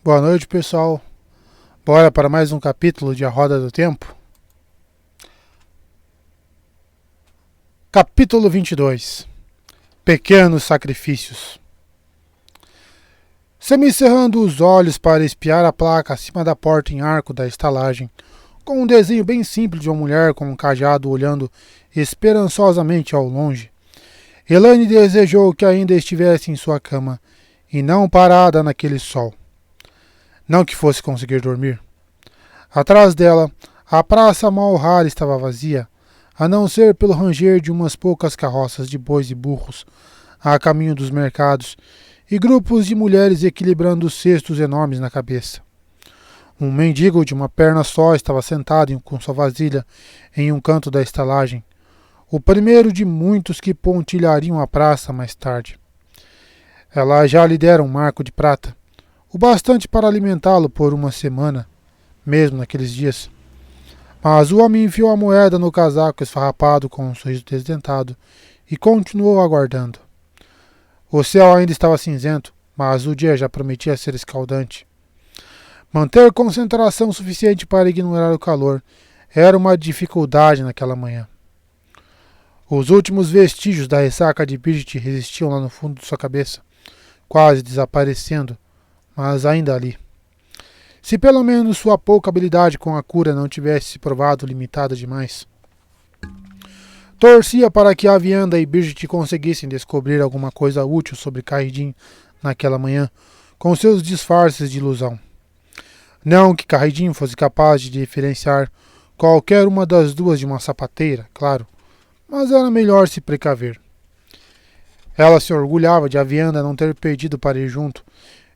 Boa noite, pessoal. Bora para mais um capítulo de A Roda do Tempo. Capítulo 22. Pequenos sacrifícios. Semicerrando os olhos para espiar a placa acima da porta em arco da estalagem, com um desenho bem simples de uma mulher com um cajado olhando esperançosamente ao longe, Elaine desejou que ainda estivesse em sua cama, e não parada naquele sol. Não que fosse conseguir dormir. Atrás dela, a praça Malhar estava vazia, a não ser pelo ranger de umas poucas carroças de bois e burros, a caminho dos mercados, e grupos de mulheres equilibrando cestos enormes na cabeça. Um mendigo de uma perna só estava sentado com sua vasilha em um canto da estalagem, o primeiro de muitos que pontilhariam a praça mais tarde. Ela já lhe dera um marco de prata, o bastante para alimentá-lo por uma semana, mesmo naqueles dias. Mas o homem enfiou a moeda no casaco esfarrapado com um sorriso desdentado e continuou aguardando. O céu ainda estava cinzento, mas o dia já prometia ser escaldante. Manter concentração suficiente para ignorar o calor era uma dificuldade naquela manhã. Os últimos vestígios da ressaca de Bridget resistiam lá no fundo de sua cabeça, quase desaparecendo, mas ainda ali. Se pelo menos sua pouca habilidade com a cura não tivesse se provado limitada demais. Torcia para que a Vianda e Bridget conseguissem descobrir alguma coisa útil sobre Carridin naquela manhã, com seus disfarces de ilusão. Não que Carridin fosse capaz de diferenciar qualquer uma das duas de uma sapateira, claro, mas era melhor se precaver. Ela se orgulhava de a Vianda não ter pedido para ir junto,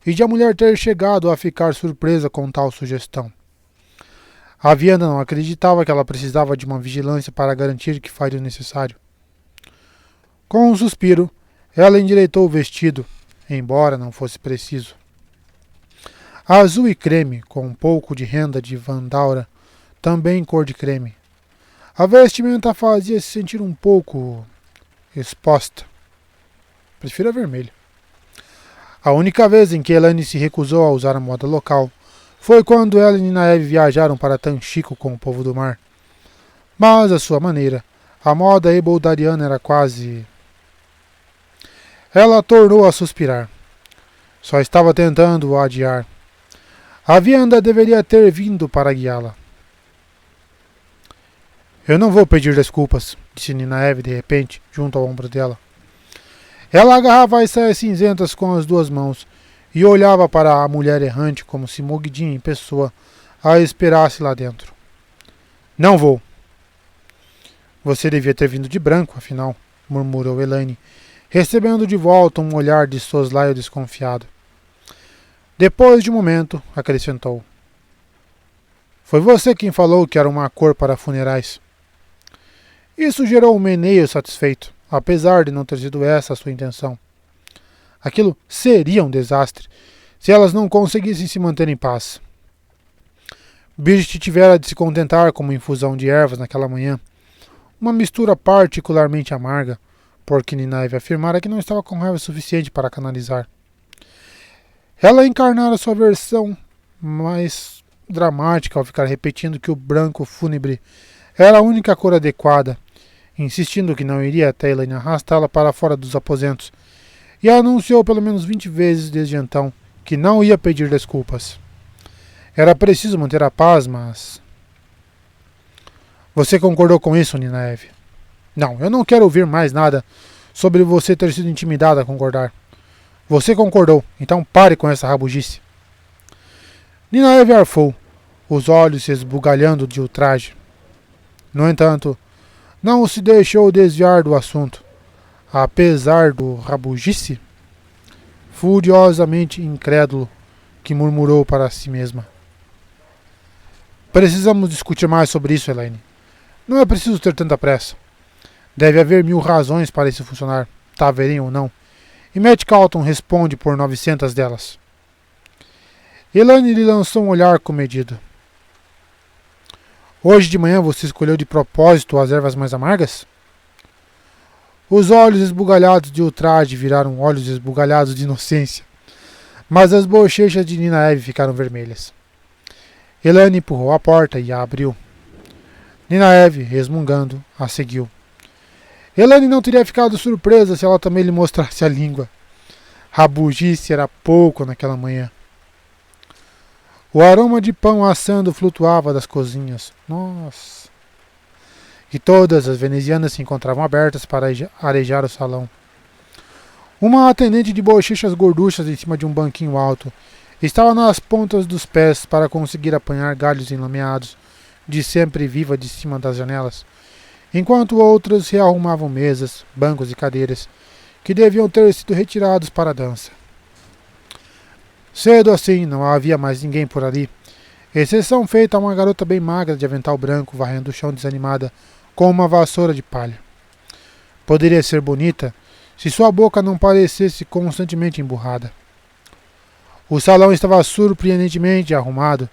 e de a mulher ter chegado a ficar surpresa com tal sugestão. A Vianda não acreditava que ela precisava de uma vigilância para garantir que faria o necessário. Com um suspiro, ela endireitou o vestido, embora não fosse preciso. Azul e creme, com um pouco de renda de Vandaura, também cor de creme. A vestimenta a fazia se sentir um pouco exposta. Prefiro a vermelha. A única vez em que Elaine se recusou a usar a moda local foi quando ela e Ninaev viajaram para Tanchico com o povo do mar. Mas, à sua maneira, a moda eboldariana era quase... Ela tornou a suspirar. Só estava tentando adiar. A Vianda deveria ter vindo para guiá-la. Eu não vou pedir desculpas, disse Ninaev de repente, junto ao ombro dela. Ela agarrava as saias cinzentas com as duas mãos e olhava para a mulher errante como se Mogidin em pessoa a esperasse lá dentro. Não vou. Você devia ter vindo de branco, afinal, murmurou Elaine, recebendo de volta um olhar de soslaio desconfiado. Depois de um momento, acrescentou. Foi você quem falou que era uma cor para funerais. Isso gerou um meneio satisfeito, apesar de não ter sido essa a sua intenção. Aquilo seria um desastre, se elas não conseguissem se manter em paz. Bridget tivera de se contentar com uma infusão de ervas naquela manhã, uma mistura particularmente amarga, porque Ninaev afirmara que não estava com raiva suficiente para canalizar. Ela encarnara sua versão mais dramática ao ficar repetindo que o branco fúnebre era a única cor adequada, insistindo que não iria até Elaine arrastá-la para fora dos aposentos, e anunciou pelo menos 20 vezes desde então que não ia pedir desculpas. Era preciso manter a paz, mas... Você concordou com isso, Ninaev? Não, eu não quero ouvir mais nada sobre você ter sido intimidada a concordar. Você concordou, então pare com essa rabugice. Ninaev arfou, os olhos se esbugalhando de ultraje. No entanto, não se deixou desviar do assunto, apesar do rabugice, furiosamente incrédulo, que murmurou para si mesma. Precisamos discutir mais sobre isso, Elaine. Não é preciso ter tanta pressa. Deve haver 1000 razões para isso funcionar, Taverin ou não, e Matt Calton responde por 900 delas. Elaine lhe lançou um olhar comedido. Hoje de manhã você escolheu de propósito as ervas mais amargas? Os olhos esbugalhados de ultraje viraram olhos esbugalhados de inocência. mas as bochechas de Ninaeve ficaram vermelhas. Elaine empurrou a porta e a abriu. Ninaeve, resmungando, a seguiu. Elaine não teria ficado surpresa se ela também lhe mostrasse a língua. A bugice era pouco naquela manhã. O aroma de pão assando flutuava das cozinhas. Nossa! E todas as venezianas se encontravam abertas para arejar o salão. Uma atendente de bochechas gorduchas em cima de um banquinho alto estava nas pontas dos pés para conseguir apanhar galhos enlameados de sempre viva de cima das janelas, enquanto outras rearrumavam mesas, bancos e cadeiras que deviam ter sido retirados para a dança. Cedo assim, não havia mais ninguém por ali, exceção feita a uma garota bem magra de avental branco varrendo o chão desanimada com uma vassoura de palha. Poderia ser bonita se sua boca não parecesse constantemente emburrada. O salão estava surpreendentemente arrumado,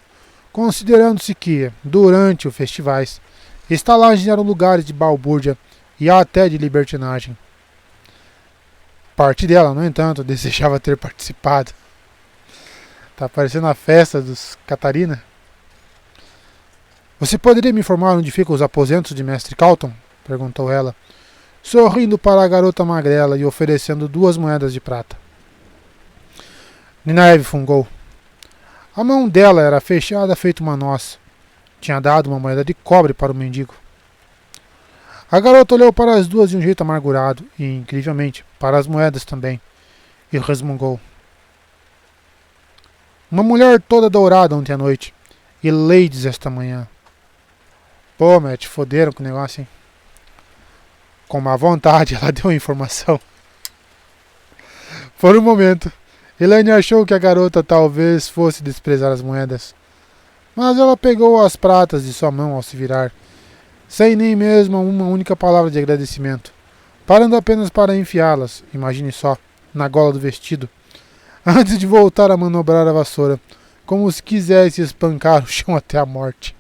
considerando-se que, durante os festivais, estalagens eram lugares de balbúrdia e até de libertinagem. Parte dela, no entanto, desejava ter participado. Tá parecendo a festa dos Catarina. Você poderia me informar onde ficam os aposentos de Mestre Calton? Perguntou ela, sorrindo para a garota magrela e oferecendo 2 moedas de prata. Ninaeve fungou. A mão dela era fechada feito uma noz. Tinha dado uma moeda de cobre para o mendigo. A garota olhou para as duas de um jeito amargurado e, incrivelmente, para as moedas também, e resmungou. Uma mulher toda dourada ontem à noite, e ladies esta manhã. Pô, Matt, foderam com o negócio, hein? Com má vontade, ela deu a informação. Por um momento, Elaine achou que a garota talvez fosse desprezar as moedas, mas ela pegou as pratas de sua mão ao se virar, sem nem mesmo uma única palavra de agradecimento, parando apenas para enfiá-las, imagine só, na gola do vestido, antes de voltar a manobrar a vassoura, como se quisesse espancar o chão até a morte.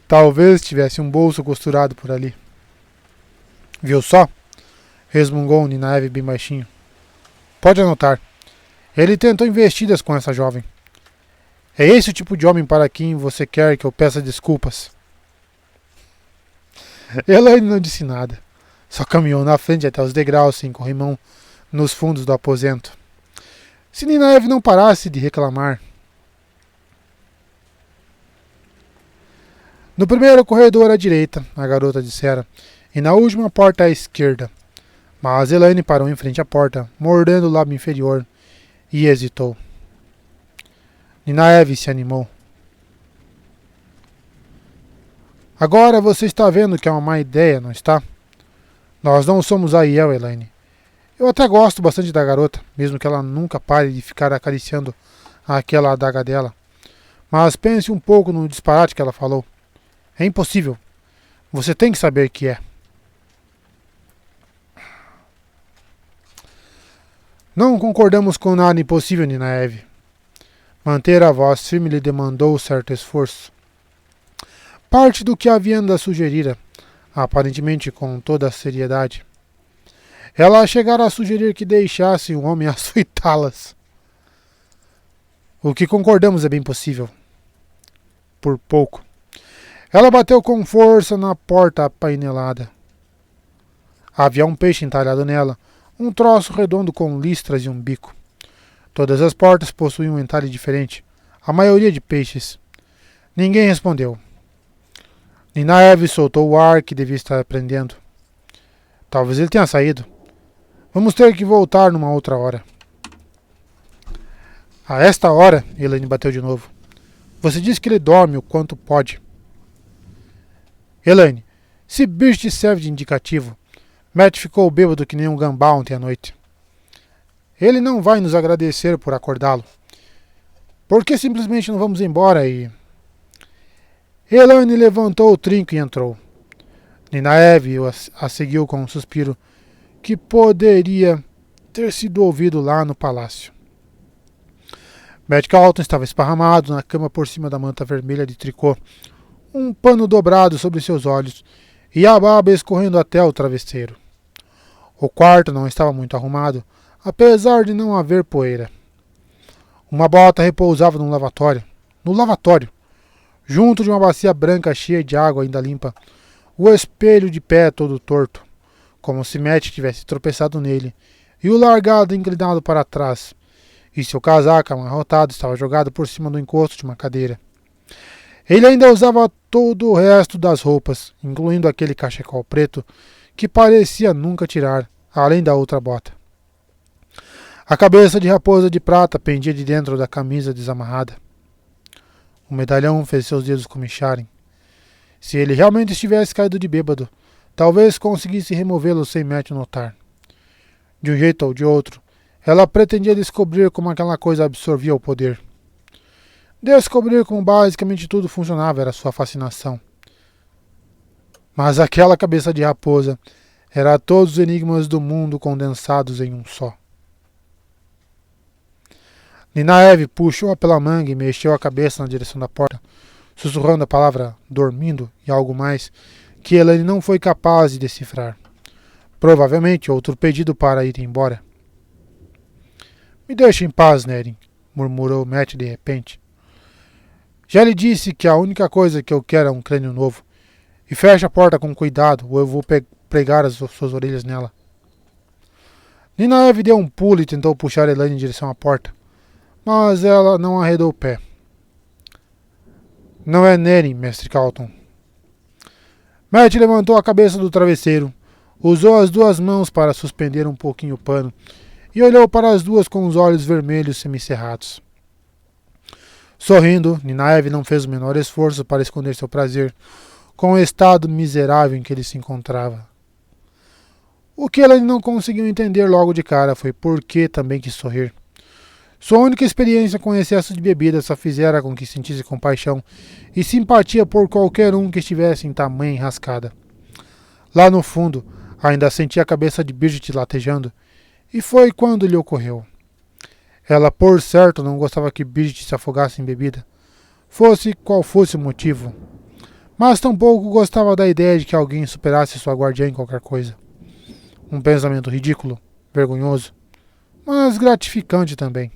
Talvez tivesse um bolso costurado por ali. Viu só? Resmungou Ninaeve bem baixinho. Pode anotar. Ele tentou investidas com essa jovem. É esse o tipo de homem para quem você quer que eu peça desculpas? Elaine não disse nada. Só caminhou na frente até os degraus sem corrimão nos fundos do aposento. Se Ninaeve não parasse de reclamar. No primeiro corredor à direita, a garota dissera, e na última porta à esquerda. Mas Elaine parou em frente à porta, mordendo o lábio inferior, e hesitou. Ninaeve se animou. Agora você está vendo que é uma má ideia, não está? Nós não somos Aiel, Elaine. Eu até gosto bastante da garota, mesmo que ela nunca pare de ficar acariciando aquela adaga dela. Mas pense um pouco no disparate que ela falou. É impossível. Você tem que saber que é. Não concordamos com nada impossível, Ninaeve. Manter a voz firme lhe demandou certo esforço. Parte do que a Vianda sugerira, aparentemente com toda a seriedade. Ela chegara a sugerir que deixasse um homem açoitá-las. O que concordamos é bem possível. Por pouco. Ela bateu com força na porta apainelada. Havia um peixe entalhado nela, um troço redondo com listras e um bico. Todas as portas possuíam um entalhe diferente, a maioria de peixes. Ninguém respondeu. Ninaeve soltou o ar que devia estar prendendo. Talvez ele tenha saído. Vamos ter que voltar numa outra hora. A esta hora, Elaine bateu de novo. Você disse que ele dorme o quanto pode. Elaine, se bicho te serve de indicativo, Matt ficou bêbado que nem um gambá ontem à noite. Ele não vai nos agradecer por acordá-lo. Por que simplesmente não vamos embora e... Elaine levantou o trinco e entrou. Ninaeve a seguiu com um suspiro que poderia ter sido ouvido lá no palácio. Matt Calton estava esparramado na cama por cima da manta vermelha de tricô, um pano dobrado sobre seus olhos e a baba escorrendo até o travesseiro. O quarto não estava muito arrumado, apesar de não haver poeira. Uma bota repousava no lavatório. No lavatório, junto de uma bacia branca cheia de água ainda limpa, o espelho de pé todo torto, como se Matt tivesse tropeçado nele, e o largado inclinado para trás, e seu casaco amarrotado estava jogado por cima do encosto de uma cadeira. Ele ainda usava todo o resto das roupas, incluindo aquele cachecol preto, que parecia nunca tirar, além da outra bota. A cabeça de raposa de prata pendia de dentro da camisa desamarrada. O medalhão fez seus dedos comicharem. Se ele realmente estivesse caído de bêbado, talvez conseguisse removê-lo sem Matt notar. De um jeito ou de outro, ela pretendia descobrir como aquela coisa absorvia o poder. Descobrir como basicamente tudo funcionava era sua fascinação. Mas aquela cabeça de raposa era todos os enigmas do mundo condensados em um só. Ninaeve puxou-a pela manga e mexeu a cabeça na direção da porta, sussurrando a palavra dormindo e algo mais que Elaine não foi capaz de decifrar. Provavelmente outro pedido para ir embora. Me deixe em paz, Nerin, murmurou Matt de repente. Já lhe disse que a única coisa que eu quero é um crânio novo. E feche a porta com cuidado, ou eu vou pregar as suas orelhas nela. Ninaeve deu um pulo e tentou puxar Elaine em direção à porta, mas ela não arredou o pé. Não é Nerin, mestre Calton. Matt levantou a cabeça do travesseiro, usou as duas mãos para suspender um pouquinho o pano e olhou para as duas com os olhos vermelhos semicerrados. Sorrindo, Ninaeve não fez o menor esforço para esconder seu prazer com o estado miserável em que ele se encontrava. O que ela não conseguiu entender logo de cara foi por que também quis sorrir. Sua única experiência com excesso de bebida só fizera com que sentisse compaixão e simpatia por qualquer um que estivesse em tamanha enrascada. Lá no fundo, ainda sentia a cabeça de Bridget latejando, e foi quando lhe ocorreu. Ela, por certo, não gostava que Bridget se afogasse em bebida, fosse qual fosse o motivo, mas tampouco gostava da ideia de que alguém superasse sua guardiã em qualquer coisa. Um pensamento ridículo, vergonhoso, mas gratificante também.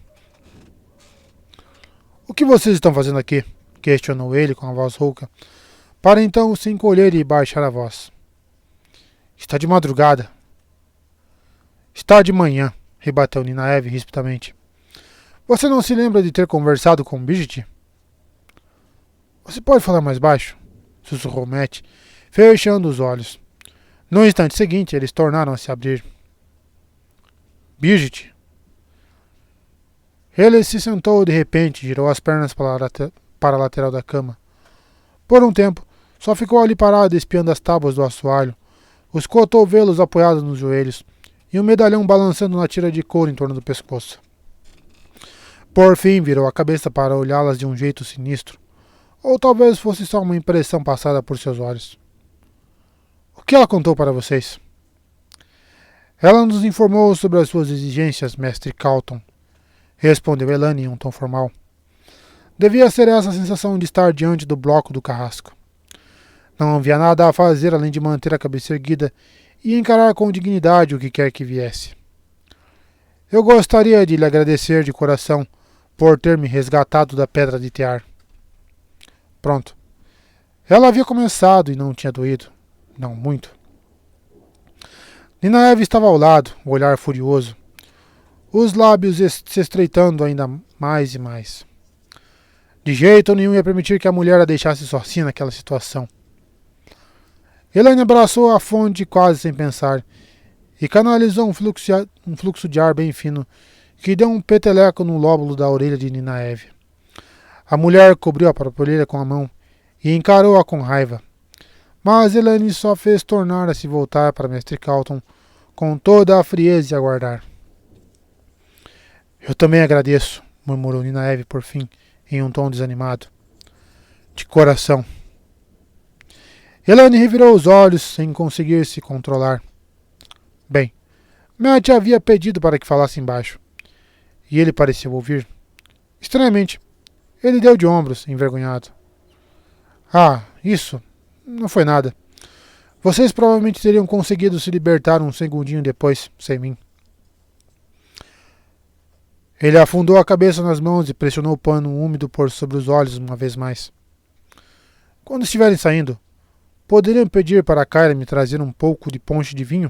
O que vocês estão fazendo aqui? Questionou ele com a voz rouca, para então se encolher e baixar a voz. Está de madrugada. Está de manhã, rebateu Ninaeve rispidamente. Você não se lembra de ter conversado com Bridget? Você pode falar mais baixo? Sussurrou Matt, fechando os olhos. No instante seguinte, eles tornaram a se abrir. Bridget. Ele se sentou de repente e girou as pernas para a lateral da cama. Por um tempo, só ficou ali parado espiando as tábuas do assoalho, os cotovelos apoiados nos joelhos e o medalhão balançando na tira de couro em torno do pescoço. Por fim, virou a cabeça para olhá-las de um jeito sinistro, ou talvez fosse só uma impressão passada por seus olhos. O que ela contou para vocês? Ela nos informou sobre as suas exigências, mestre Calton, respondeu Elaine em um tom formal. Devia ser essa a sensação de estar diante do bloco do carrasco. Não havia nada a fazer além de manter a cabeça erguida e encarar com dignidade o que quer que viesse. Eu gostaria de lhe agradecer de coração por ter me resgatado da pedra de tear. Pronto. Ela havia começado e não tinha doído. Não muito. Ninaeve estava ao lado, o olhar furioso, os lábios se estreitando ainda mais e mais. De jeito nenhum ia permitir que a mulher a deixasse sozinha naquela situação. Elaine abraçou a fonte quase sem pensar e canalizou um fluxo de ar bem fino que deu um peteleco no lóbulo da orelha de Ninaeve. A mulher cobriu a propelha com a mão e encarou-a com raiva. Mas Elaine só fez tornar a se voltar para Mestre Calton com toda a frieza e aguardar. Eu também agradeço, murmurou Ninaeve por fim, em um tom desanimado. De coração. Elaine revirou os olhos sem conseguir se controlar. Bem, Matt havia pedido para que falasse embaixo, e ele pareceu ouvir. Estranhamente, ele deu de ombros, envergonhado. Ah, isso. Não foi nada. Vocês provavelmente teriam conseguido se libertar um segundinho depois, sem mim. Ele afundou a cabeça nas mãos e pressionou o pano úmido por sobre os olhos uma vez mais. Quando estiverem saindo, poderiam pedir para Kyra me trazer um pouco de ponche de vinho?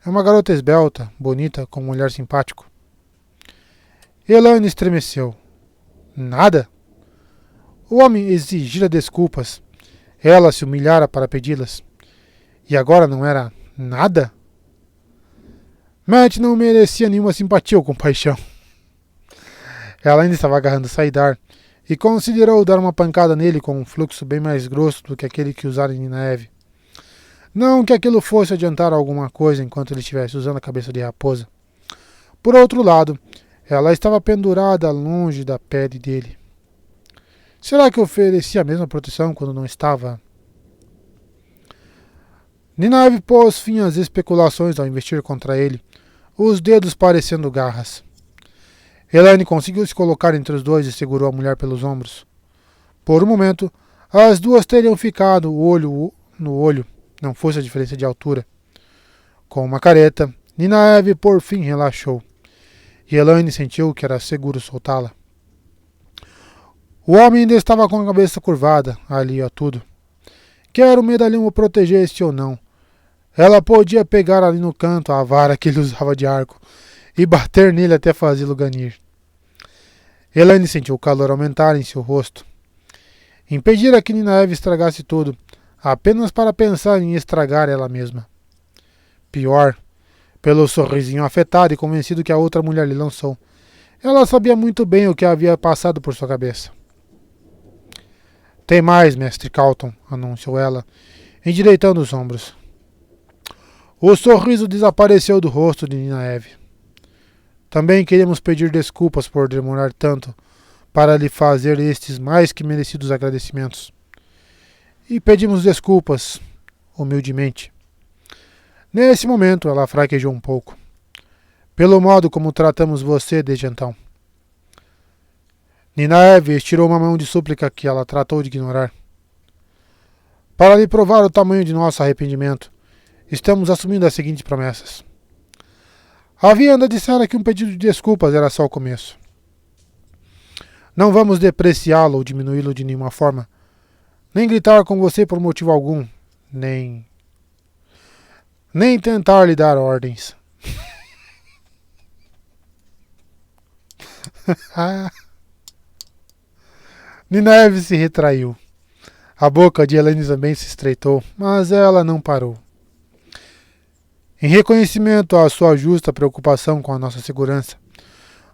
É uma garota esbelta, bonita, com um olhar simpático. Elaine estremeceu. Nada? O homem exigira desculpas. Ela se humilhara para pedi-las. E agora não era nada? Matt não merecia nenhuma simpatia ou compaixão. Ela ainda estava agarrando Saidar e considerou dar uma pancada nele com um fluxo bem mais grosso do que aquele que usara em Ninaeve. Não que aquilo fosse adiantar alguma coisa enquanto ele estivesse usando a cabeça de raposa. Por outro lado, ela estava pendurada longe da pele dele. Será que oferecia a mesma proteção quando não estava? Ninaeve pôs fim às especulações ao investir contra ele, os dedos parecendo garras. Elaine conseguiu se colocar entre os dois e segurou a mulher pelos ombros. Por um momento, as duas teriam ficado olho no olho, não fosse a diferença de altura. Com uma careta, Ninaeve por fim relaxou, e Elaine sentiu que era seguro soltá-la. O homem ainda estava com a cabeça curvada, ali a tudo. Quer o medalhão o protegesse ou não, ela podia pegar ali no canto a vara que ele usava de arco e bater nele até fazê-lo ganir. Elaine sentiu o calor aumentar em seu rosto. Impedira que Ninaeve estragasse tudo, apenas para pensar em estragar ela mesma. Pior, pelo sorrisinho afetado e convencido que a outra mulher lhe lançou, ela sabia muito bem o que havia passado por sua cabeça. Tem mais, mestre Calton, anunciou ela, endireitando os ombros. O sorriso desapareceu do rosto de Ninaeve. Também queremos pedir desculpas por demorar tanto para lhe fazer estes mais que merecidos agradecimentos. E pedimos desculpas, humildemente. Nesse momento, ela fraquejou um pouco. Pelo modo como tratamos você desde então. Ninaeve estirou uma mão de súplica que ela tratou de ignorar. Para lhe provar o tamanho de nosso arrependimento, estamos assumindo as seguintes promessas. A Vianda dissera que um pedido de desculpas era só o começo. Não vamos depreciá-lo ou diminuí-lo de nenhuma forma, nem gritar com você por motivo algum, nem tentar lhe dar ordens. Ninaeve se retraiu. A boca de Elaine também se estreitou, mas ela não parou. Em reconhecimento à sua justa preocupação com a nossa segurança,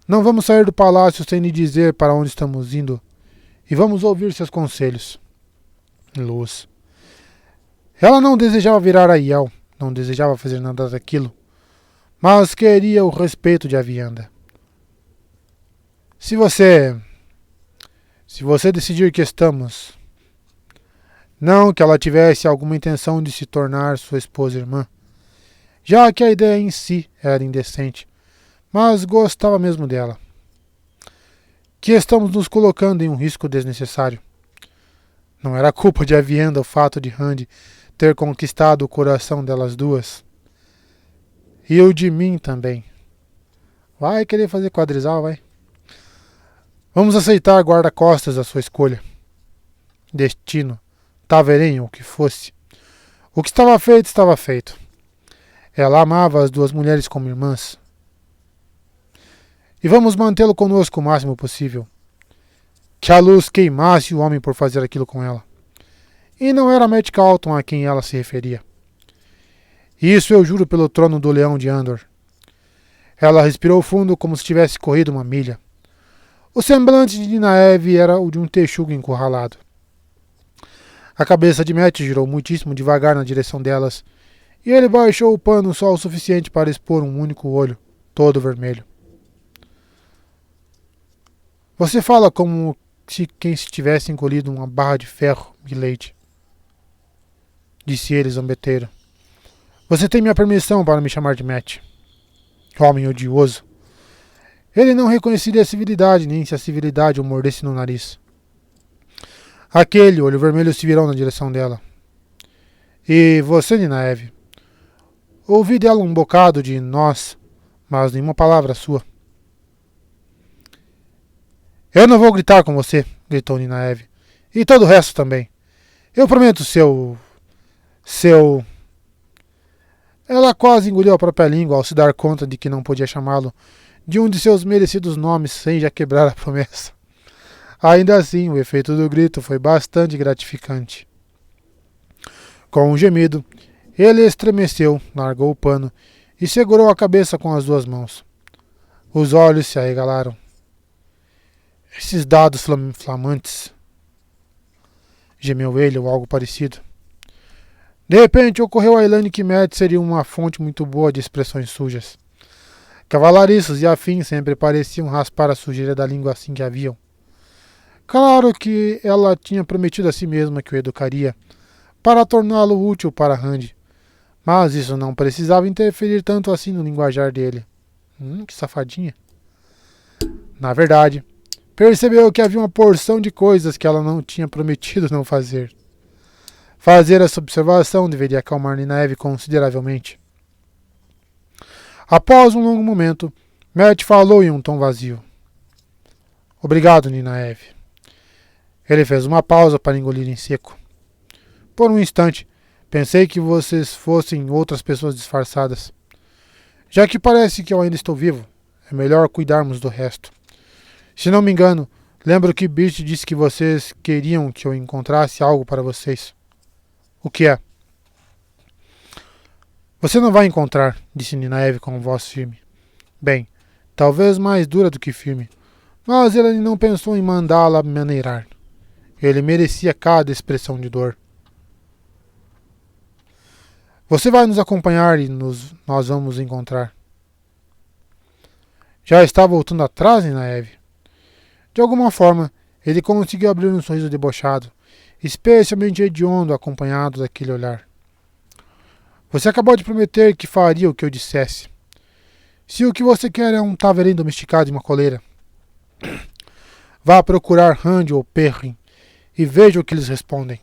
não vamos sair do palácio sem lhe dizer para onde estamos indo e vamos ouvir seus conselhos. Luz. Ela não desejava virar a Iel, não desejava fazer nada daquilo, mas queria o respeito de Avianda. Se você decidir que estamos... Não que ela tivesse alguma intenção de se tornar sua esposa irmã, já que a ideia em si era indecente, mas gostava mesmo dela. Que estamos nos colocando em um risco desnecessário. Não era culpa de Avienda o fato de Randy ter conquistado o coração delas duas. E o de mim também. Vai querer fazer quadrizal, vai? Vamos aceitar guarda-costas a sua escolha. Destino, Taverém ou o que fosse. O que estava feito, estava feito. Ela amava as duas mulheres como irmãs. E vamos mantê-lo conosco o máximo possível. Que a luz queimasse o homem por fazer aquilo com ela. E não era Matt Calton a quem ela se referia. Isso eu juro pelo trono do leão de Andor. Ela respirou fundo como se tivesse corrido uma milha. O semblante de Ninaeve era o de um texugo encurralado. A cabeça de Matt girou muitíssimo devagar na direção delas, e ele baixou o pano só o suficiente para expor um único olho, todo vermelho. Você fala como se quem se tivesse engolido uma barra de ferro, Milady, disse ele zombeteiro. Você tem minha permissão para me chamar de Matt. Homem odioso. Ele não reconheceria a civilidade, nem se a civilidade o mordesse no nariz. Aquele olho vermelho se virou na direção dela. E você, Ninaeve? Ouvi dela um bocado de nós, mas nenhuma palavra sua. Eu não vou gritar com você, gritou Ninaeve. E todo o resto também. Eu prometo, seu... Ela quase engoliu a própria língua ao se dar conta de que não podia chamá-lo de um de seus merecidos nomes sem já quebrar a promessa. Ainda assim, o efeito do grito foi bastante gratificante. Com um gemido, ele estremeceu, largou o pano e segurou a cabeça com as duas mãos. Os olhos se arregalaram. Esses dados flamantes, gemeu ele ou algo parecido. De repente ocorreu a Elaine que Matt seria uma fonte muito boa de expressões sujas. Cavalariços e afins sempre pareciam raspar a sujeira da língua assim que haviam. Claro que ela tinha prometido a si mesma que o educaria, para torná-lo útil para Randy, mas isso não precisava interferir tanto assim no linguajar dele. Que safadinha. Na verdade, percebeu que havia uma porção de coisas que ela não tinha prometido não fazer. Fazer essa observação deveria acalmar Ninaeve consideravelmente. Após um longo momento, Matt falou em um tom vazio. Obrigado, Ninaeve. Ele fez uma pausa para engolir em seco. Por um instante, pensei que vocês fossem outras pessoas disfarçadas. Já que parece que eu ainda estou vivo, é melhor cuidarmos do resto. Se não me engano, lembro que Beast disse que vocês queriam que eu encontrasse algo para vocês. O que é? Você não vai encontrar, disse Ninaeve com voz firme. Bem, talvez mais dura do que firme, mas ele não pensou em mandá-la maneirar. Ele merecia cada expressão de dor. Você vai nos acompanhar e nós vamos encontrar. Já está voltando atrás, Ninaeve? De alguma forma, ele conseguiu abrir um sorriso debochado, especialmente hediondo acompanhado daquele olhar. Você acabou de prometer que faria o que eu dissesse. Se o que você quer é um taveirinho domesticado e uma coleira, vá procurar Randy ou Perrin e veja o que eles respondem.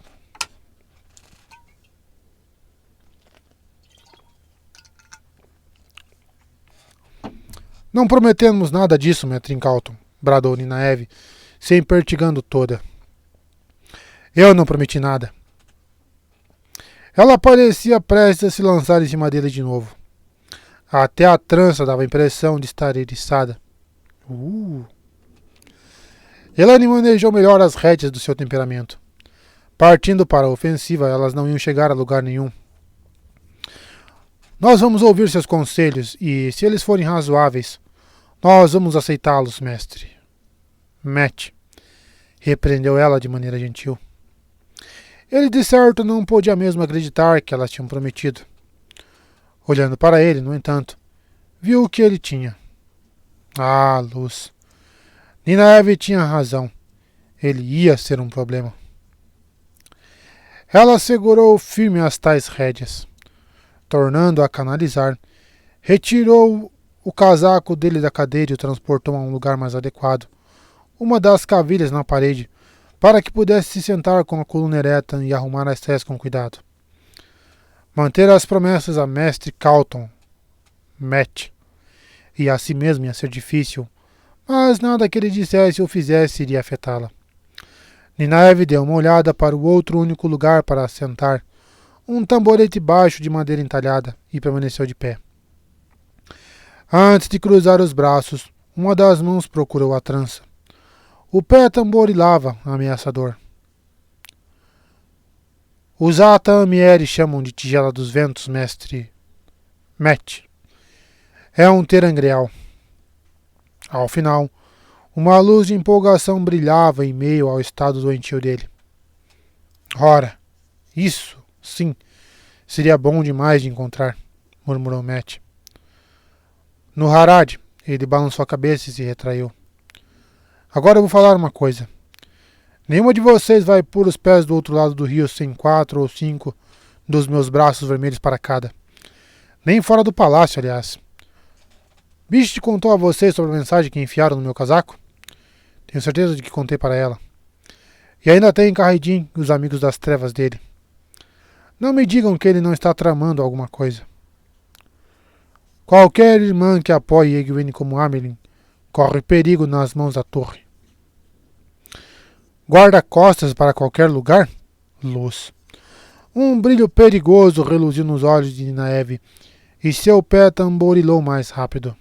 Não prometemos nada disso, Metrin Calton, bradou Ninaeve, se empertigando toda. Eu não prometi nada. Ela parecia prestes a se lançar em cima dele de novo. Até a trança dava a impressão de estar eriçada. Elaine manejou melhor as rédeas do seu temperamento. Partindo para a ofensiva, elas não iam chegar a lugar nenhum. Nós vamos ouvir seus conselhos e, se eles forem razoáveis, nós vamos aceitá-los, mestre. Matt, repreendeu ela de maneira gentil. Ele de certo não podia mesmo acreditar que elas tinham prometido. Olhando para ele, no entanto, viu o que ele tinha. Ah, luz. Ninaeve tinha razão. Ele ia ser um problema. Ela segurou firme as tais rédeas. Tornando a canalizar, retirou o casaco dele da cadeira e o transportou a um lugar mais adequado, uma das cavilhas na parede, para que pudesse se sentar com a coluna ereta e arrumar as teias com cuidado. Manter as promessas a mestre Calton, Matt, e a si mesmo ia ser difícil, mas nada que ele dissesse ou fizesse iria afetá-la. Ninaeve deu uma olhada para o outro único lugar para sentar, um tamborete baixo de madeira entalhada, e permaneceu de pé. Antes de cruzar os braços, uma das mãos procurou a trança. O pé tamborilava, ameaçador. Os Atamieri chamam de tigela dos ventos, mestre Matt. É um terangreal. Ao final, uma luz de empolgação brilhava em meio ao estado doentio dele. Ora, isso, sim, seria bom demais de encontrar, murmurou Matt. No Harad, ele balançou a cabeça e se retraiu. Agora eu vou falar uma coisa. Nenhuma de vocês vai pôr os pés do outro lado do rio sem 4 ou 5 dos meus braços vermelhos para cada. Nem fora do palácio, aliás. Bicho te contou a vocês sobre a mensagem que enfiaram no meu casaco? Tenho certeza de que contei para ela. E ainda tem Carridin e os amigos das trevas dele. Não me digam que ele não está tramando alguma coisa. Qualquer irmã que apoie Egwene como Amelin corre perigo nas mãos da torre. Guarda-costas para qualquer lugar? Luz. Um brilho perigoso reluziu nos olhos de Ninaeve, e seu pé tamborilou mais rápido.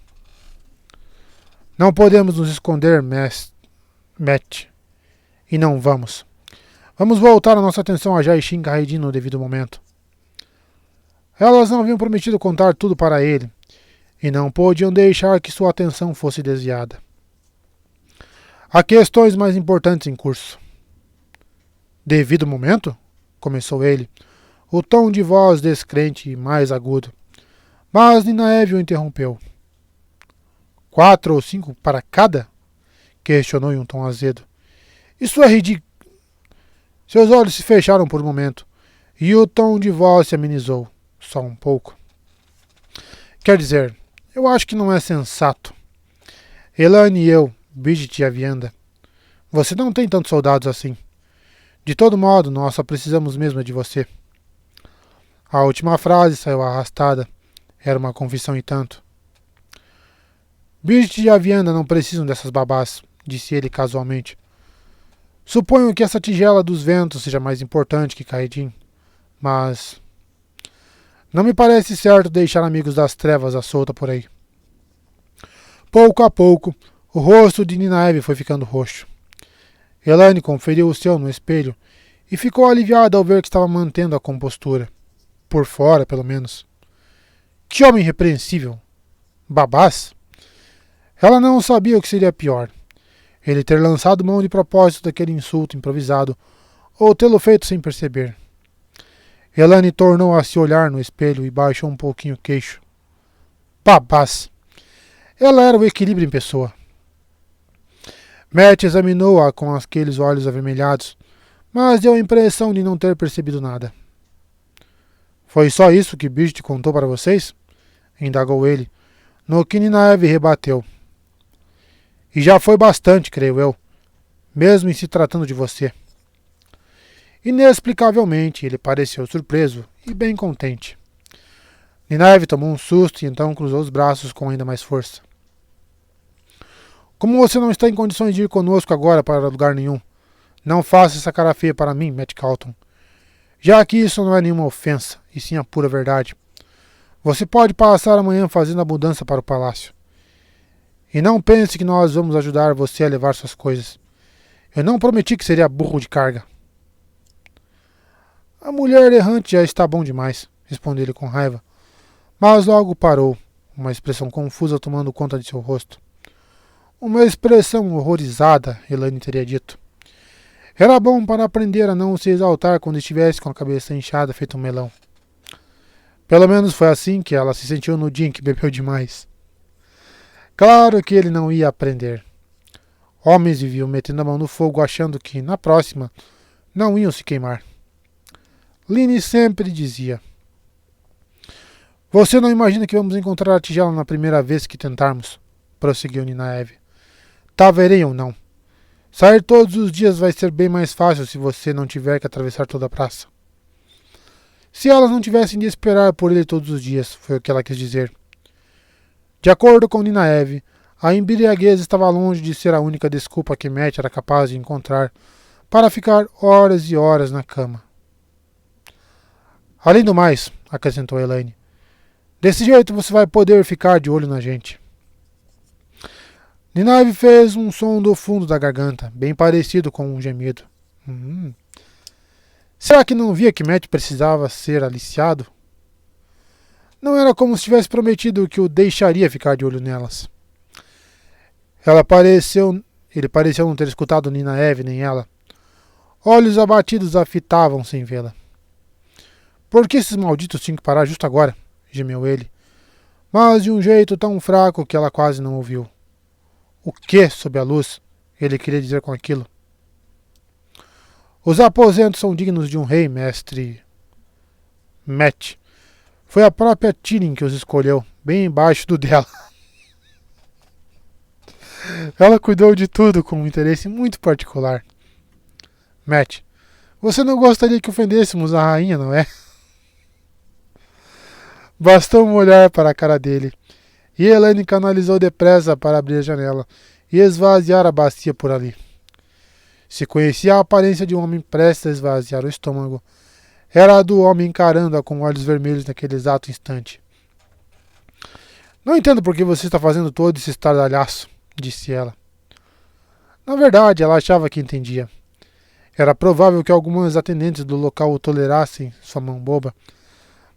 Não podemos nos esconder, Matt. E não vamos. Vamos voltar a nossa atenção a Jai e Shin Kahedin no devido momento. Elas não haviam prometido contar tudo para ele, e não podiam deixar que sua atenção fosse desviada. Há questões mais importantes em curso. Devido momento? Começou ele, o tom de voz descrente e mais agudo. Mas Ninaeve o interrompeu. 4 ou 5 para cada? Questionou em um tom azedo. Isso é ridículo. Seus olhos se fecharam por um momento, e o tom de voz se amenizou, só um pouco. Quer dizer, eu acho que não é sensato. Elaine e eu, Bridget e a Vianda. Você não tem tantos soldados assim. De todo modo, nós só precisamos mesmo de você. A última frase saiu arrastada. Era uma confissão e tanto. Bridget e a Vianda não precisam dessas babás, disse ele casualmente. Suponho que essa tigela dos ventos seja mais importante que Kahedin, mas não me parece certo deixar amigos das trevas à solta por aí. Pouco a pouco, o rosto de Ninaeve foi ficando roxo. Elaine conferiu o seu no espelho e ficou aliviada ao ver que estava mantendo a compostura. Por fora, pelo menos. Que homem irrepreensível! Babás? Ela não sabia o que seria pior. Ele ter lançado mão de propósito daquele insulto improvisado, ou tê-lo feito sem perceber. Elaine tornou a se olhar no espelho e baixou um pouquinho o queixo. Babás! Ela era o equilíbrio em pessoa. Matt examinou-a com aqueles olhos avermelhados, mas deu a impressão de não ter percebido nada. Foi só isso que Bridget contou para vocês? Indagou ele, no que Ninaeve rebateu. E já foi bastante, creio eu, mesmo em se tratando de você. Inexplicavelmente, ele pareceu surpreso e bem contente. Ninaeve tomou um susto e então cruzou os braços com ainda mais força. Como você não está em condições de ir conosco agora para lugar nenhum, não faça essa cara feia para mim, Matt Calton. Já que isso não é nenhuma ofensa, e sim a pura verdade. Você pode passar amanhã fazendo a mudança para o palácio. E não pense que nós vamos ajudar você a levar suas coisas. Eu não prometi que seria burro de carga. A mulher errante já está bom demais, respondeu ele com raiva. Mas logo parou, uma expressão confusa tomando conta de seu rosto. Uma expressão horrorizada, Elaine teria dito. Era bom para aprender a não se exaltar quando estivesse com a cabeça inchada feito um melão. Pelo menos foi assim que ela se sentiu no dia em que bebeu demais. Claro que ele não ia aprender. Homens viviam metendo a mão no fogo achando que, na próxima, não iam se queimar. Lynne sempre dizia. Você não imagina que vamos encontrar a tigela na primeira vez que tentarmos? Prosseguiu Ninaeve. Taverei ou não. Sair todos os dias vai ser bem mais fácil se você não tiver que atravessar toda a praça. Se elas não tivessem de esperar por ele todos os dias, foi o que ela quis dizer. De acordo com Ninaeve, a embriaguez estava longe de ser a única desculpa que Matt era capaz de encontrar para ficar horas e horas na cama. Além do mais, acrescentou Elaine, desse jeito você vai poder ficar de olho na gente. Ninaeve fez um som do fundo da garganta, bem parecido com um gemido. Será que não via que Matt precisava ser aliciado? Não era como se tivesse prometido que o deixaria ficar de olho nelas. Ele pareceu não ter escutado Ninaeve nem ela. Olhos abatidos a fitavam sem vê-la. Por que esses malditos tinham que parar justo agora? Gemeu ele, mas de um jeito tão fraco que ela quase não ouviu. O que, sob a luz, ele queria dizer com aquilo? Os aposentos são dignos de um rei, mestre Matt. Foi a própria Tyrion que os escolheu, bem embaixo do dela. Ela cuidou de tudo com um interesse muito particular. Matt, você não gostaria que ofendêssemos a rainha, não é? Bastou um olhar para a cara dele, e Elaine canalizou depressa para abrir a janela e esvaziar a bacia por ali. Se conhecia a aparência de um homem prestes a esvaziar o estômago, era a do homem encarando-a com olhos vermelhos naquele exato instante. Não entendo por que você está fazendo todo esse estardalhaço, disse ela. Na verdade, ela achava que entendia. Era provável que algumas atendentes do local o tolerassem sua mão boba,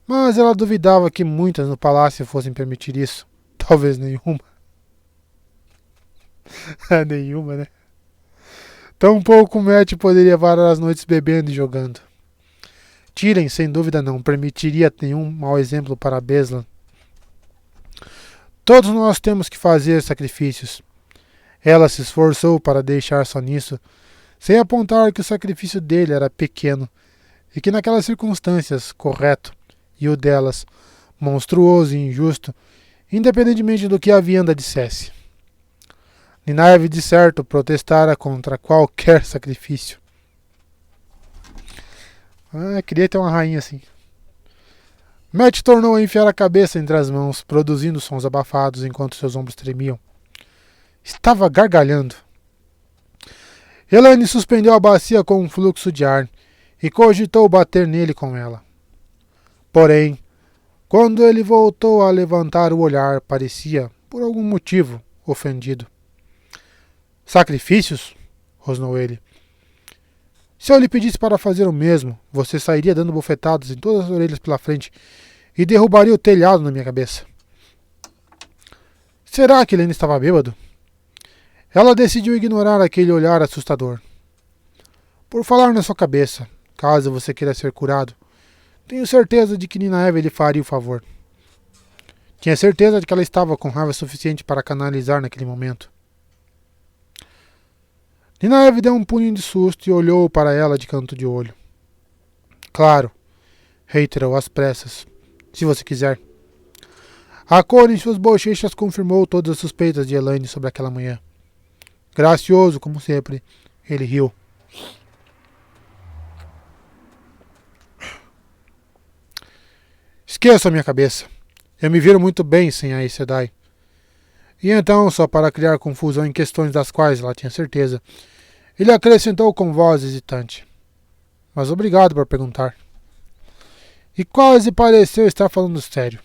mas ela duvidava que muitas no palácio fossem permitir isso. Talvez nenhuma. Nenhuma, né? Tampouco Matt poderia varar as noites bebendo e jogando. Tyrion, sem dúvida não, permitiria nenhum mau exemplo para Beslan. Todos nós temos que fazer sacrifícios. Ela se esforçou para deixar só nisso, sem apontar que o sacrifício dele era pequeno e que naquelas circunstâncias, correto, e o delas, monstruoso e injusto, independentemente do que a vianda dissesse. Nynaeve, de certo, protestara contra qualquer sacrifício. Queria ter uma rainha assim. Matt tornou a enfiar a cabeça entre as mãos, produzindo sons abafados enquanto seus ombros tremiam. Estava gargalhando. Elaine suspendeu a bacia com um fluxo de ar e cogitou bater nele com ela. Porém, quando ele voltou a levantar o olhar, parecia, por algum motivo, ofendido. Sacrifícios? Rosnou ele. Se eu lhe pedisse para fazer o mesmo, você sairia dando bofetadas em todas as orelhas pela frente e derrubaria o telhado na minha cabeça. Será que ele ainda estava bêbado? Ela decidiu ignorar aquele olhar assustador. Por falar na sua cabeça, caso você queira ser curado, tenho certeza de que Nynaeve lhe faria o favor. Tinha certeza de que ela estava com raiva suficiente para canalizar naquele momento. Nynaeve deu um punho de susto e olhou para ela de canto de olho. Claro, reiterou às pressas, se você quiser. A cor em suas bochechas confirmou todas as suspeitas de Elaine sobre aquela manhã. Gracioso, como sempre, ele riu. Esqueça a minha cabeça. Eu me viro muito bem sem a Aes Sedai. E então, só para criar confusão em questões das quais ela tinha certeza, ele acrescentou com voz hesitante. Mas obrigado por perguntar. E quase pareceu estar falando sério.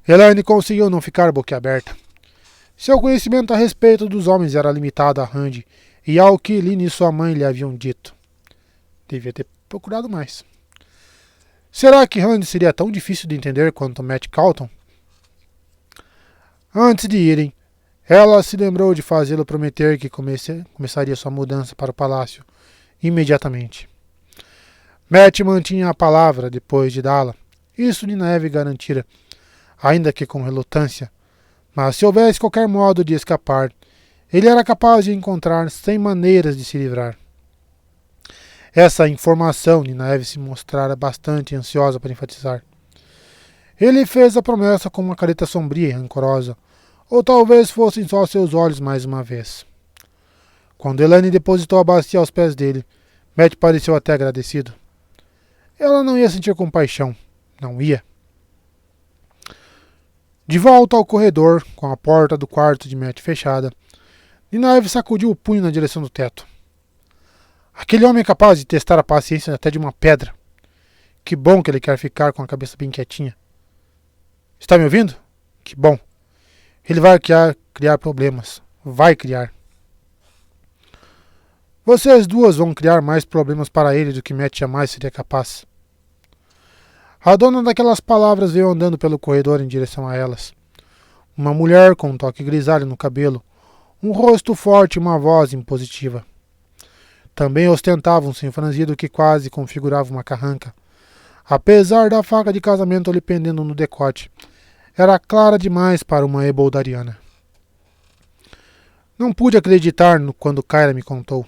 Elaine conseguiu não ficar boquiaberta. Seu conhecimento a respeito dos homens era limitado a Randy e ao que Lynn e sua mãe lhe haviam dito. Devia ter procurado mais. Será que Randy seria tão difícil de entender quanto Matt Calton? Antes de irem, ela se lembrou de fazê-lo prometer que começaria sua mudança para o palácio imediatamente. Matt mantinha a palavra depois de dá-la. Isso Nynaeve garantira, ainda que com relutância. Mas se houvesse qualquer modo de escapar, ele era capaz de encontrar 100 maneiras de se livrar. Essa informação Nynaeve se mostrara bastante ansiosa para enfatizar. Ele fez a promessa com uma careta sombria e rancorosa, ou talvez fossem só seus olhos mais uma vez. Quando Elaine depositou a bacia aos pés dele, Matt pareceu até agradecido. Ela não ia sentir compaixão. Não ia. De volta ao corredor, com a porta do quarto de Matt fechada, Nynaeve sacudiu o punho na direção do teto. Aquele homem é capaz de testar a paciência até de uma pedra. Que bom que ele quer ficar com a cabeça bem quietinha. Está me ouvindo? Que bom. Ele vai criar problemas. Vai criar. Vocês duas vão criar mais problemas para ele do que Matt jamais seria capaz. A dona daquelas palavras veio andando pelo corredor em direção a elas. Uma mulher com um toque grisalho no cabelo, um rosto forte e uma voz impositiva. Também ostentava um sem franzido que quase configurava uma carranca. Apesar da faca de casamento lhe pendendo no decote, era clara demais para uma eboldariana. Não pude acreditar quando Kyra me contou.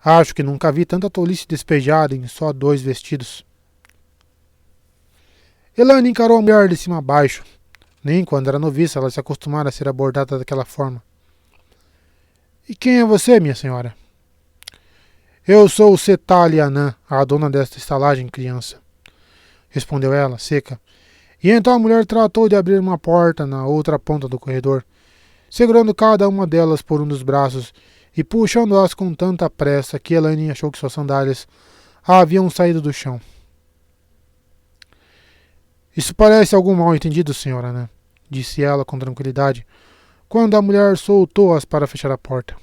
Acho que nunca vi tanta tolice despejada em só 2 vestidos. Elaine encarou a mulher de cima a baixo. Nem quando era noviça ela se acostumara a ser abordada daquela forma. E quem é você, minha senhora? Eu sou Setali Anã, a dona desta estalagem, criança. Respondeu ela, seca. E então a mulher tratou de abrir uma porta na outra ponta do corredor, segurando cada uma delas por um dos braços e puxando-as com tanta pressa que Elaine achou que suas sandálias haviam saído do chão. Isso parece algum mal-entendido, senhora, né? Disse ela com tranquilidade, quando a mulher soltou-as para fechar a porta.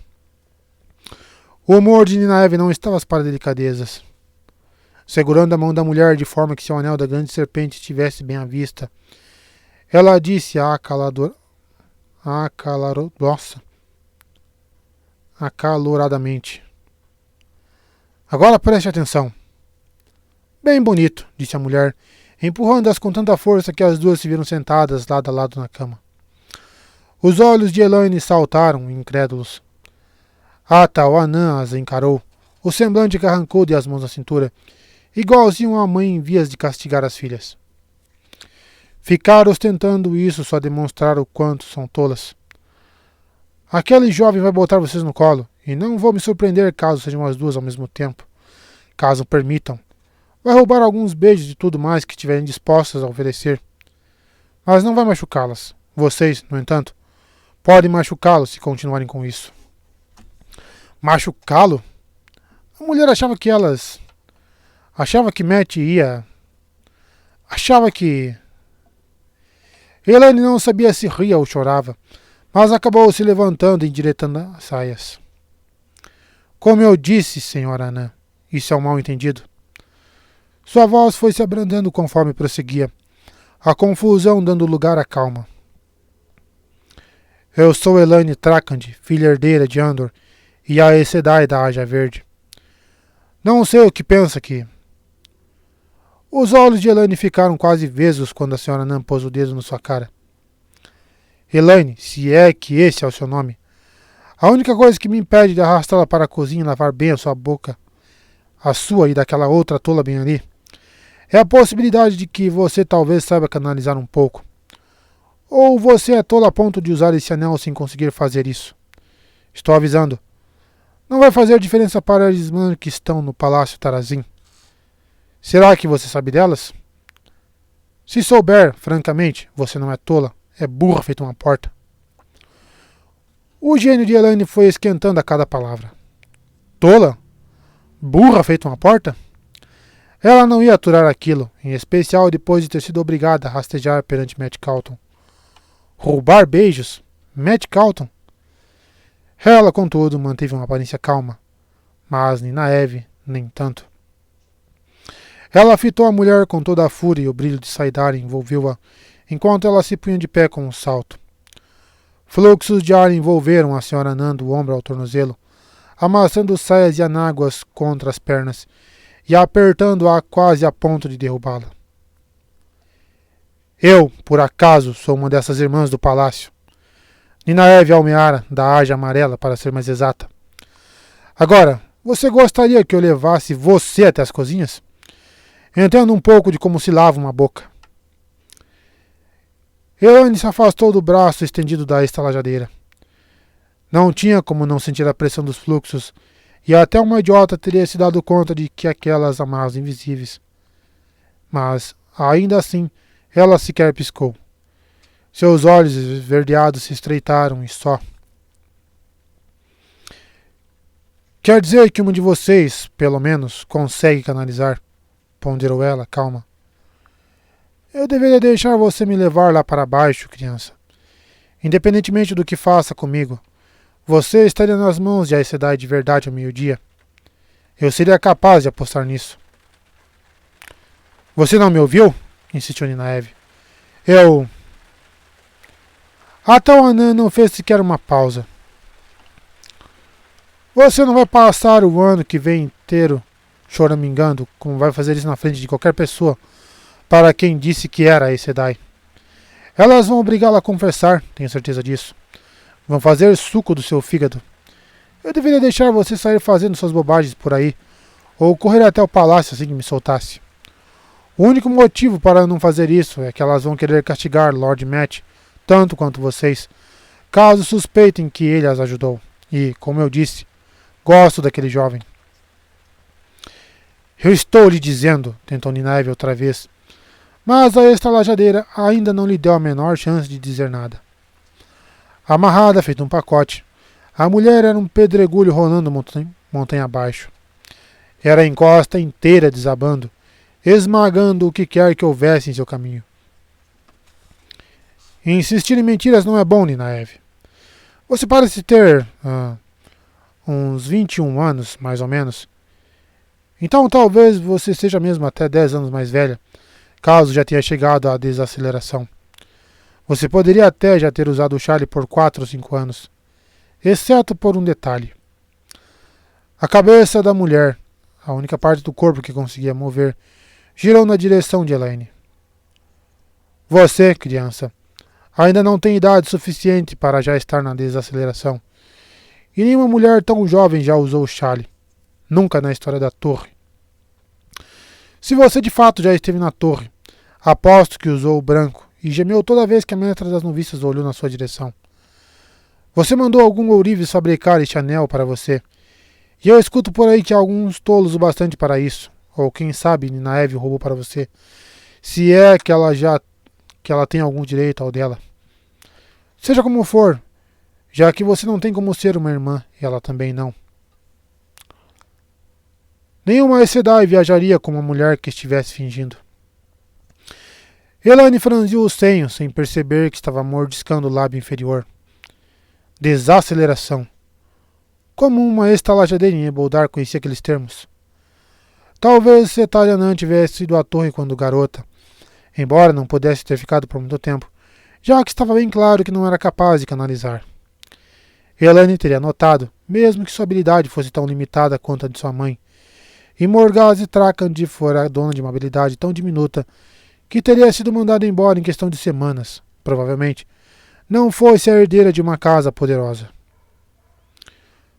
O humor de Ninaeve não estava para delicadezas. Segurando a mão da mulher de forma que seu anel da grande serpente estivesse bem à vista, ela disse acaloradamente: Agora preste atenção. Bem bonito, disse a mulher, empurrando-as com tanta força que as duas se viram sentadas lado a lado na cama. Os olhos de Elaine saltaram, incrédulos. Tal Anã as encarou, o semblante carrancudo e as mãos na cintura, igualzinho a mãe em vias de castigar as filhas. Ficar ostentando isso só demonstrar o quanto são tolas. Aquele jovem vai botar vocês no colo, e não vou me surpreender caso sejam as duas ao mesmo tempo. Caso permitam. Vai roubar alguns beijos e tudo mais que estiverem dispostas a oferecer. Mas não vai machucá-las. Vocês, no entanto, podem machucá-lo se continuarem com isso. Machucá-lo? A mulher achava que Matt ia... Achava que... Elaine não sabia se ria ou chorava, mas acabou se levantando e endireitando as saias. Como eu disse, senhora Anã, isso é um mal-entendido. Sua voz foi se abrandando conforme prosseguia, a confusão dando lugar à calma. Eu sou Elaine Trakand, filha herdeira de Andor, e a Aes Sedai da Aja Verde. Não sei o que pensa aqui. Os olhos de Elaine ficaram quase vesgos quando a senhora Anã pôs o dedo na sua cara. Elaine, se é que esse é o seu nome, a única coisa que me impede de arrastá-la para a cozinha e lavar bem a sua boca, a sua e daquela outra tola bem ali, é a possibilidade de que você talvez saiba canalizar um pouco. Ou você é tola a ponto de usar esse anel sem conseguir fazer isso. Estou avisando. Não vai fazer diferença para as irmãs que estão no Palácio Tarazim. Será que você sabe delas? Se souber, francamente, você não é tola, é burra feito uma porta. O gênio de Elaine foi esquentando a cada palavra. Tola? Burra feito uma porta? Ela não ia aturar aquilo, em especial depois de ter sido obrigada a rastejar perante Matt Calton. Roubar beijos? Matt Calton? Ela, contudo, manteve uma aparência calma, mas Ninaeve nem tanto. Ela fitou a mulher com toda a fúria e o brilho de Saidar envolveu-a, enquanto ela se punha de pé com um salto. Fluxos de ar envolveram a senhora Anã do ombro ao tornozelo, amassando saias e anáguas contra as pernas e apertando-a quase a ponto de derrubá-la. Eu, por acaso, sou uma dessas irmãs do palácio. Ninaeve Almeara, da Aja Amarela, para ser mais exata. Agora, você gostaria que eu levasse você até as cozinhas? Entendo um pouco de como se lava uma boca. Elaine se afastou do braço estendido da estalajadeira. Não tinha como não sentir a pressão dos fluxos, e até uma idiota teria se dado conta de que aquelas amarras invisíveis. Mas, ainda assim, ela sequer piscou. Seus olhos esverdeados se estreitaram e só. Quer dizer que uma de vocês, pelo menos, consegue canalizar? Ponderou ela, calma. Eu deveria deixar você me levar lá para baixo, criança. Independentemente do que faça comigo, você estaria nas mãos de Aes Sedai de verdade ao meio-dia. Eu seria capaz de apostar nisso. Você não me ouviu? Insistiu Ninaeve. A tal Anã não fez sequer uma pausa. Você não vai passar o ano que vem inteiro choramingando, como vai fazer isso na frente de qualquer pessoa, para quem disse que era Aes Sedai. Elas vão obrigá-la a confessar, tenho certeza disso. Vão fazer suco do seu fígado. Eu deveria deixar você sair fazendo suas bobagens por aí, ou correr até o palácio assim que me soltasse. O único motivo para não fazer isso é que elas vão querer castigar Lord Matt, tanto quanto vocês, caso suspeitem que ele as ajudou. E, como eu disse, gosto daquele jovem. Eu estou lhe dizendo, tentou Ninaeve outra vez, mas a estalajadeira ainda não lhe deu a menor chance de dizer nada. Amarrada, feito um pacote, A mulher era um pedregulho rolando montanha abaixo. Era a encosta inteira desabando, esmagando o que quer que houvesse em seu caminho. Insistir em mentiras não é bom, Ninaeve. Você parece ter uns 21 anos, mais ou menos. Então talvez você seja mesmo até 10 anos mais velha, caso já tenha chegado à desaceleração. Você poderia até já ter usado o Charlie por 4 ou 5 anos, exceto por um detalhe. A cabeça da mulher, a única parte do corpo que conseguia mover, girou na direção de Elaine. Você, criança, ainda não tem idade suficiente para já estar na desaceleração. E nenhuma mulher tão jovem já usou o Charlie. Nunca na história da torre. Se você de fato já esteve na torre, aposto que usou o branco e gemeu toda vez que a mestra das noviças olhou na sua direção. Você mandou algum ourives fabricar este anel para você, e eu escuto por aí que há alguns tolos o bastante para isso, ou quem sabe Ninaeve roubou para você, se é que ela tem algum direito ao dela. Seja como for, já que você não tem como ser uma irmã, e ela também não. Nenhuma Aes Sedai viajaria com uma mulher que estivesse fingindo. Elaine franziu os senhos, sem perceber que estava mordiscando o lábio inferior. Desaceleração. Como uma estalajadeira em Eboldar conhecia aqueles termos. Talvez Cetalia não tivesse ido à torre quando garota, embora não pudesse ter ficado por muito tempo, já que estava bem claro que não era capaz de canalizar. Elaine teria notado, mesmo que sua habilidade fosse tão limitada quanto a de sua mãe, e Morgase Tracandi fora dona de uma habilidade tão diminuta que teria sido mandada embora em questão de semanas, provavelmente, não fosse a herdeira de uma casa poderosa.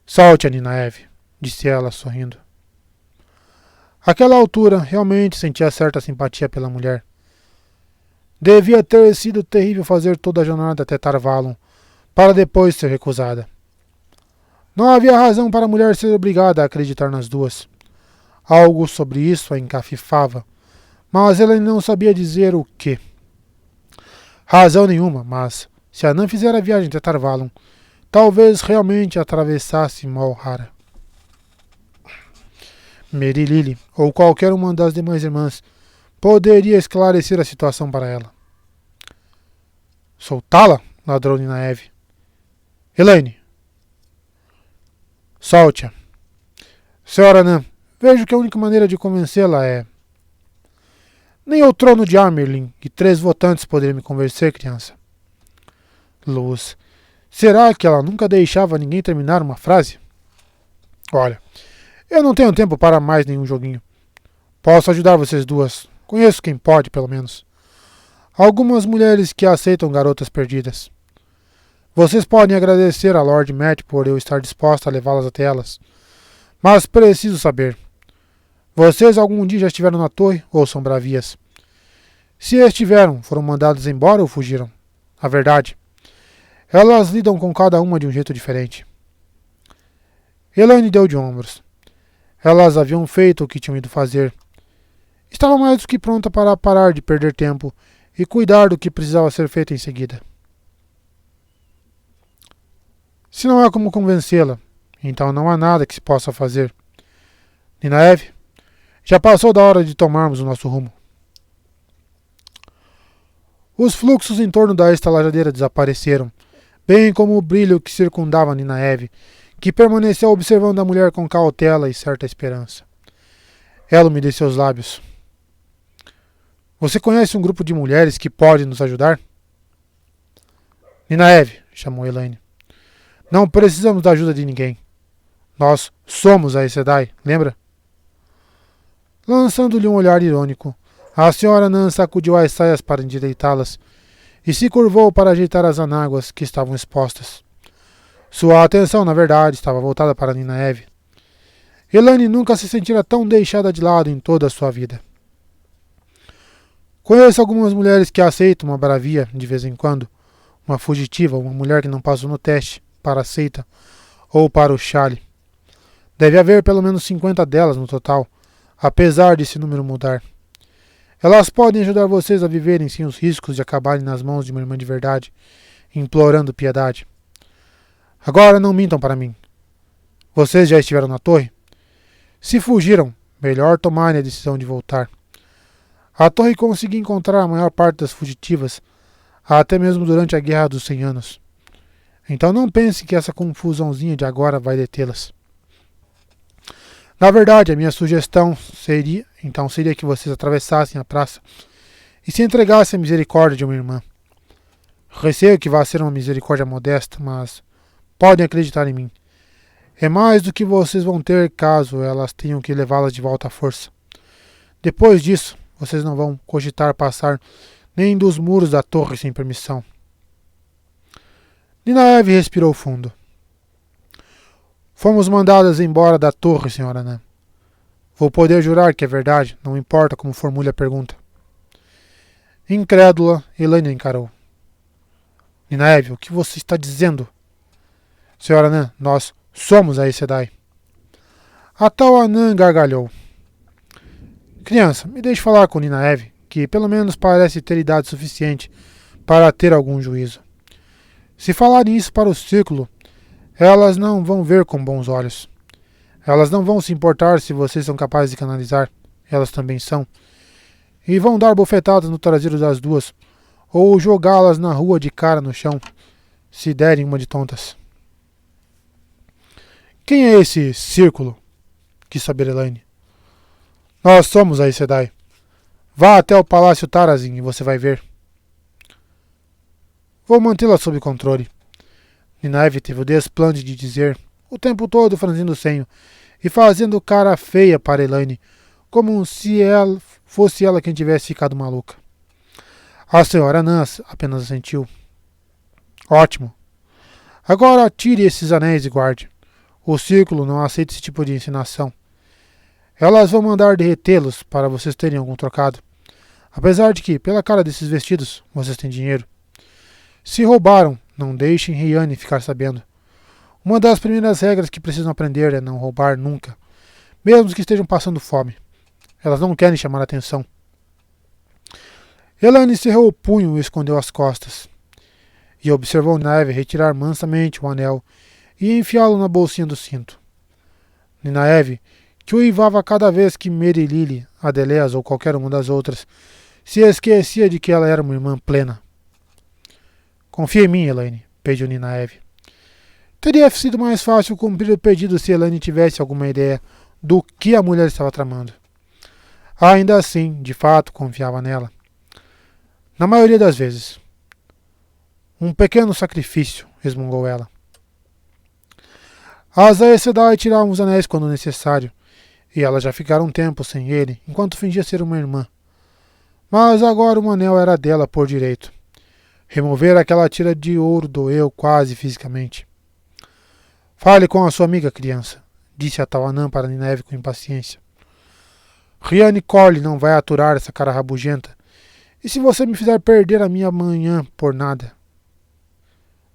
Solte-a, Ninaeve, disse ela, sorrindo. Àquela altura, realmente sentia certa simpatia pela mulher. Devia ter sido terrível fazer toda a jornada até Tarvalon, para depois ser recusada. Não havia razão para a mulher ser obrigada a acreditar nas duas. Algo sobre isso a encafifava, mas ela não sabia dizer o que. Razão nenhuma, mas, se Anã fizer a viagem até Tarvalon, talvez realmente atravessasse Malhara. Merilili, ou qualquer uma das demais irmãs, poderia esclarecer a situação para ela. Soltá-la? Ladrou Ninaeve. Elaine. Solte-a. Senhora Anã, vejo que a única maneira de convencê-la é... Nem o trono de Amerlin e 3 votantes poderiam me convencer, criança. Luz. Será que ela nunca deixava ninguém terminar uma frase? Olha, eu não tenho tempo para mais nenhum joguinho. Posso ajudar vocês duas. Conheço quem pode, pelo menos. Algumas mulheres que aceitam garotas perdidas. Vocês podem agradecer a Lord Matt por eu estar disposta a levá-las até elas. Mas preciso saber. Vocês algum dia já estiveram na torre ou são bravias? Se estiveram, foram mandados embora ou fugiram? A verdade. Elas lidam com cada uma de um jeito diferente. Elaine deu de ombros. Elas haviam feito o que tinham ido fazer. Estava mais do que pronta para parar de perder tempo e cuidar do que precisava ser feito em seguida. Se não há como convencê-la, então não há nada que se possa fazer. Ninaeve, já passou da hora de tomarmos o nosso rumo. Os fluxos em torno da estalajadeira desapareceram, bem como o brilho que circundava Ninaeve, que permaneceu observando a mulher com cautela e certa esperança. Ela umedeceu os lábios. Você conhece um grupo de mulheres que pode nos ajudar? Ninaeve, chamou Elaine. Não precisamos da ajuda de ninguém. Nós somos a Aes Sedai, lembra? Lançando-lhe um olhar irônico, a senhora Nan sacudiu as saias para endireitá-las e se curvou para ajeitar as anáguas que estavam expostas. Sua atenção, na verdade, estava voltada para Ninaeve. Elaine nunca se sentira tão deixada de lado em toda a sua vida. Conheço algumas mulheres que aceitam uma bravia de vez em quando, uma fugitiva, uma mulher que não passou no teste para a seita ou para o Charlie. Deve haver pelo menos 50 delas no total, apesar desse número mudar. Elas podem ajudar vocês a viverem sem os riscos de acabarem nas mãos de uma irmã de verdade, implorando piedade. Agora não mintam para mim. Vocês já estiveram na torre? Se fugiram, melhor tomarem a decisão de voltar. A torre conseguiu encontrar a maior parte das fugitivas, até mesmo durante a Guerra dos 100 Anos. Então não pense que essa confusãozinha de agora vai detê-las. Na verdade, a minha sugestão seria que vocês atravessassem a praça e se entregassem à misericórdia de uma irmã. Receio que vá ser uma misericórdia modesta, mas podem acreditar em mim. É mais do que vocês vão ter caso elas tenham que levá-las de volta à força. Depois disso, vocês não vão cogitar passar nem dos muros da torre sem permissão. Ninaeve respirou fundo. Fomos mandadas embora da torre, senhora Anã. Vou poder jurar que é verdade, não importa como formule a pergunta. Incrédula, Elaine encarou. Ninaeve, o que você está dizendo? Senhora Anã, nós somos a Aes Sedai. A tal Anã gargalhou. Criança, me deixe falar com Ninaeve, que pelo menos parece ter idade suficiente para ter algum juízo. Se falarem isso para o círculo, elas não vão ver com bons olhos. Elas não vão se importar se vocês são capazes de canalizar. Elas também são. E vão dar bofetadas no traseiro das duas, ou jogá-las na rua de cara no chão, se derem uma de tontas. Quem é esse círculo? Quis saber Elaine. Nós somos a Aes Sedai. Vá até o Palácio Tarazin e você vai ver. Vou mantê-la sob controle. Ninaeve teve o desplante de dizer, o tempo todo franzindo o senho e fazendo cara feia para Elaine, como se fosse ela quem tivesse ficado maluca. A senhora Nans apenas assentiu. Ótimo. Agora tire esses anéis e guarde. O círculo não aceita esse tipo de ensinação. Elas vão mandar derretê-los para vocês terem algum trocado. Apesar de que, pela cara desses vestidos, vocês têm dinheiro. Se roubaram, não deixem Riane ficar sabendo. Uma das primeiras regras que precisam aprender é não roubar nunca, mesmo que estejam passando fome. Elas não querem chamar a atenção. Elaine cerrou o punho e escondeu as costas. E observou Ninaeve retirar mansamente o anel e enfiá-lo na bolsinha do cinto. Ninaeve, que uivava cada vez que Merilili, Adelés ou qualquer uma das outras se esquecia de que ela era uma irmã plena. Confia em mim, Elaine, pediu Ninaeve. Teria sido mais fácil cumprir o pedido se Elaine tivesse alguma ideia do que a mulher estava tramando. Ainda assim, de fato, confiava nela. Na maioria das vezes. Um pequeno sacrifício, resmungou ela. As Aes Sedai tiravam os anéis quando necessário, e ela já ficara um tempo sem ele, enquanto fingia ser uma irmã. Mas agora o anel era dela por direito. Remover aquela tira de ouro doeu quase fisicamente. Fale com a sua amiga, criança, disse a tal Anã para Ninaeve com impaciência. Riane Corley não vai aturar essa cara rabugenta. E se você me fizer perder a minha manhã por nada?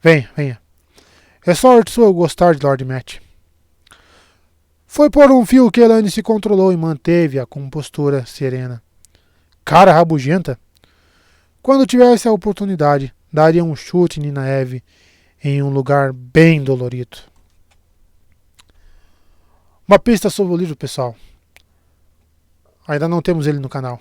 Venha, venha. É sorte sua gostar de Lord Matt. Foi por um fio que Elaine se controlou e manteve a compostura serena. Cara rabugenta? Quando tivesse a oportunidade, daria um chute em Ninaeve em um lugar bem dolorido. Uma pista sobre o livro, pessoal. Ainda não temos ele no canal.